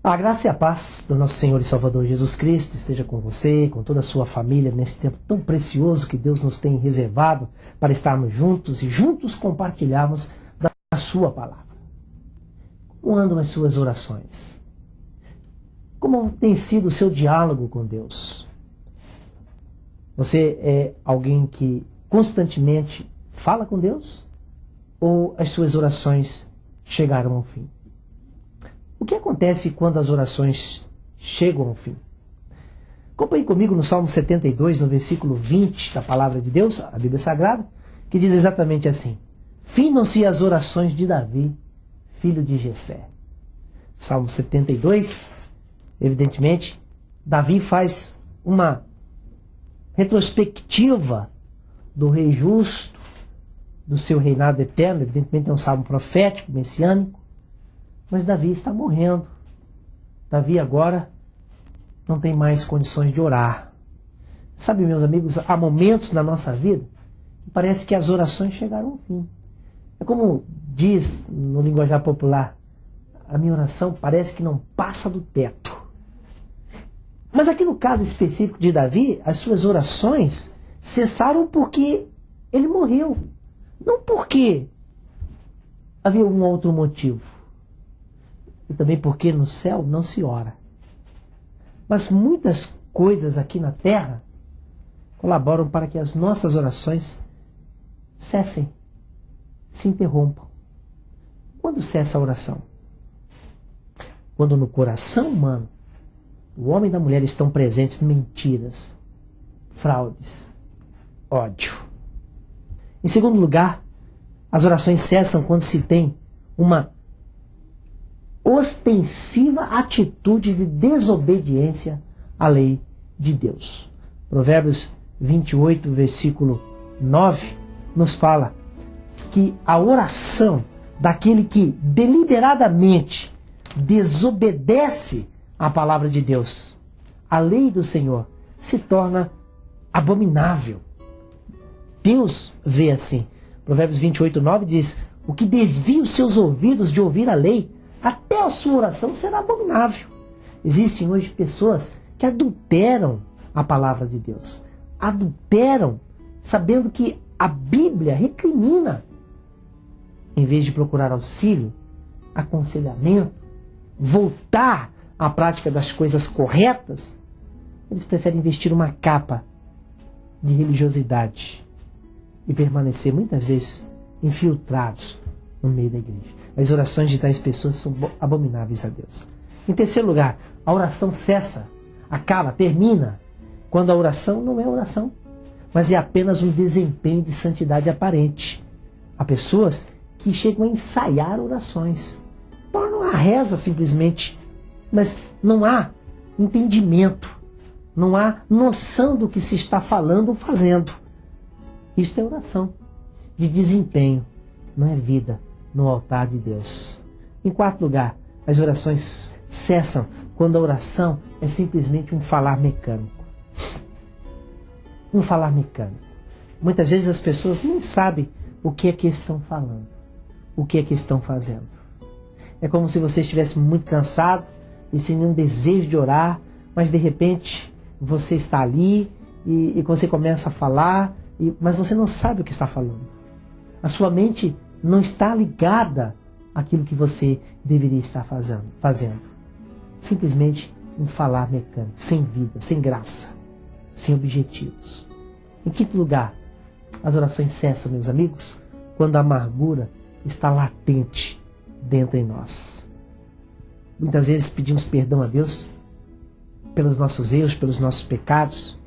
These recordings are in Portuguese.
A graça e a paz do nosso Senhor e Salvador Jesus Cristo esteja com você, com toda a sua família, nesse tempo tão precioso que Deus nos tem reservado para estarmos juntos e juntos compartilharmos da sua palavra. Como andam as suas orações? Como tem sido o seu diálogo com Deus? Você é alguém que constantemente fala com Deus? Ou as suas orações chegaram ao fim? O que acontece quando as orações chegam ao fim? Acompanhe comigo no Salmo 72, no versículo 20 da palavra de Deus, a Bíblia Sagrada, que diz exatamente assim: findam-se as orações de Davi, filho de Jessé. Salmo 72, evidentemente, Davi faz uma retrospectiva do rei justo, do seu reinado eterno. Evidentemente é um salmo profético, messiânico. Mas Davi está morrendo. Davi agora não tem mais condições de orar. Sabe, meus amigos, há momentos na nossa vida que parece que as orações chegaram ao fim. É como diz no linguajar popular: a minha oração parece que não passa do teto. Mas aqui no caso específico de Davi, as suas orações cessaram porque ele morreu. Não porque havia um outro motivo. E também porque no céu não se ora. Mas muitas coisas aqui na terra colaboram para que as nossas orações cessem, se interrompam. Quando cessa a oração? Quando no coração humano o homem e a mulher estão presentes mentiras, fraudes, ódio. Em segundo lugar, as orações cessam quando se tem uma ostensiva atitude de desobediência à lei de Deus. Provérbios 28, versículo 9, nos fala que a oração daquele que deliberadamente desobedece à palavra de Deus, a lei do Senhor, se torna abominável. Deus vê assim. Provérbios 28, 9 diz: o que desvia os seus ouvidos de ouvir a lei, até a sua oração será abominável. Existem hoje pessoas que adulteram a palavra de Deus. Adulteram, sabendo que a Bíblia recrimina. Em vez de procurar auxílio, aconselhamento, voltar à prática das coisas corretas, eles preferem vestir uma capa de religiosidade e permanecer muitas vezes infiltrados no meio da igreja. As orações de tais pessoas são abomináveis a Deus. Em terceiro lugar, a oração cessa, acaba, termina, quando a oração não é oração, mas é apenas um desempenho de santidade aparente. Há pessoas que chegam a ensaiar orações, tornam a reza simplesmente, mas não há entendimento, não há noção do que se está falando ou fazendo. Isto é oração de desempenho, não é vida no altar de Deus. Em quarto lugar, as orações cessam quando a oração é simplesmente um falar mecânico. Um falar mecânico. Muitas vezes as pessoas nem sabem o que é que estão falando, o que é que estão fazendo. É como se você estivesse muito cansado e sem nenhum desejo de orar, mas de repente você está ali e você começa a falar, mas você não sabe o que está falando. A sua mente não está ligada àquilo que você deveria estar fazendo. Simplesmente um falar mecânico, sem vida, sem graça, sem objetivos. Em quinto lugar, as orações cessam, meus amigos, quando a amargura está latente dentro em nós. Muitas vezes pedimos perdão a Deus pelos nossos erros, pelos nossos pecados,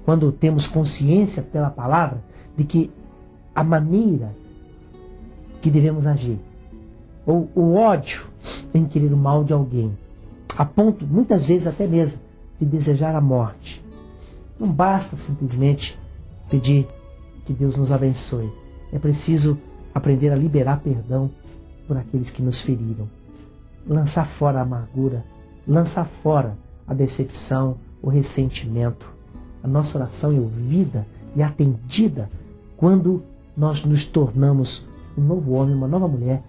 quando temos consciência pela palavra de que a maneira que devemos agir, ou o ódio em querer o mal de alguém, a ponto, muitas vezes até mesmo, de desejar a morte. Não basta simplesmente pedir que Deus nos abençoe. É preciso aprender a liberar perdão por aqueles que nos feriram. Lançar fora a amargura, lançar fora a decepção, o ressentimento. A nossa oração é ouvida e atendida quando nós nos tornamos um novo homem, uma nova mulher,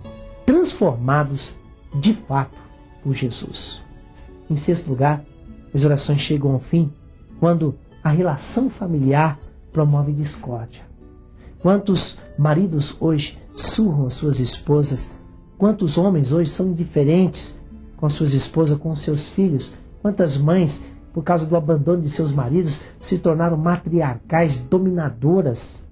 transformados de fato por Jesus. Em sexto lugar, as orações chegam ao fim quando a relação familiar promove discórdia. Quantos maridos hoje surram as suas esposas? Quantos homens hoje são indiferentes com as suas esposas, com os seus filhos? Quantas mães, por causa do abandono de seus maridos, se tornaram matriarcais, dominadoras?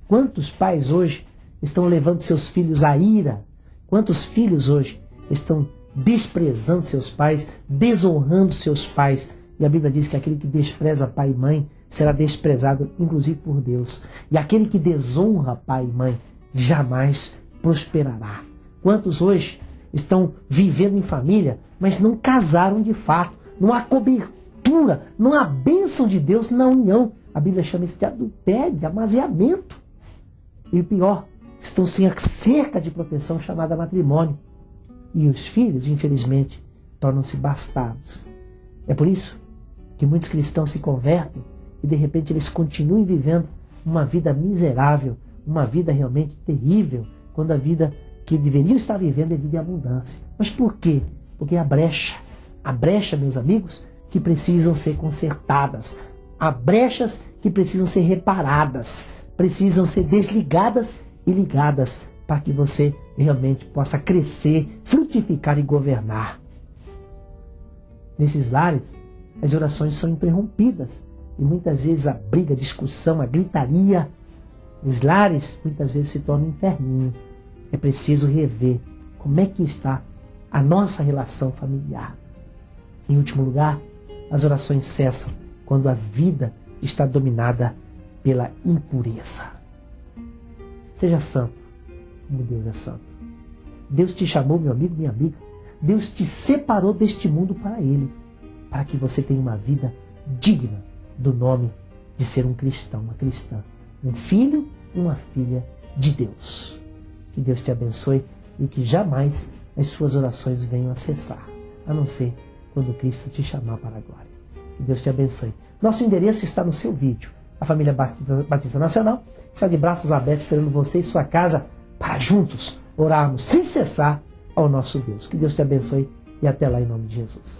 Quantos pais hoje estão levando seus filhos à ira? Quantos filhos hoje estão desprezando seus pais, desonrando seus pais? E a Bíblia diz que aquele que despreza pai e mãe será desprezado, inclusive por Deus. E aquele que desonra pai e mãe jamais prosperará. Quantos hoje estão vivendo em família, mas não casaram de fato? Não há cobertura, não há bênção de Deus na união. A Bíblia chama isso de adultério, de amaziamento. E o pior, estão sem a cerca de proteção chamada matrimônio. E os filhos, infelizmente, tornam-se bastardos. É por isso que muitos cristãos se convertem e de repente eles continuam vivendo uma vida miserável, uma vida realmente terrível, quando a vida que deveriam estar vivendo é vida em abundância. Mas por quê? Porque há brecha, meus amigos, que precisam ser consertadas, há brechas que precisam ser reparadas, precisam ser desligadas e ligadas para que você realmente possa crescer, frutificar e governar. Nesses lares, as orações são interrompidas e muitas vezes a briga, a discussão, a gritaria, os lares muitas vezes se tornam um inferninho. É preciso rever como é que está a nossa relação familiar. Em último lugar, as orações cessam quando a vida está dominada pela impureza. Seja santo, como Deus é santo. Deus te chamou, meu amigo, minha amiga. Deus te separou deste mundo para Ele, para que você tenha uma vida digna do nome de ser um cristão, uma cristã, um filho, uma filha de Deus. Que Deus te abençoe e que jamais as suas orações venham a cessar, a não ser quando Cristo te chamar para a glória. Que Deus te abençoe. Nosso endereço está no seu vídeo. A família Batista Nacional está de braços abertos esperando você e sua casa para juntos orarmos sem cessar ao nosso Deus. Que Deus te abençoe e até lá em nome de Jesus.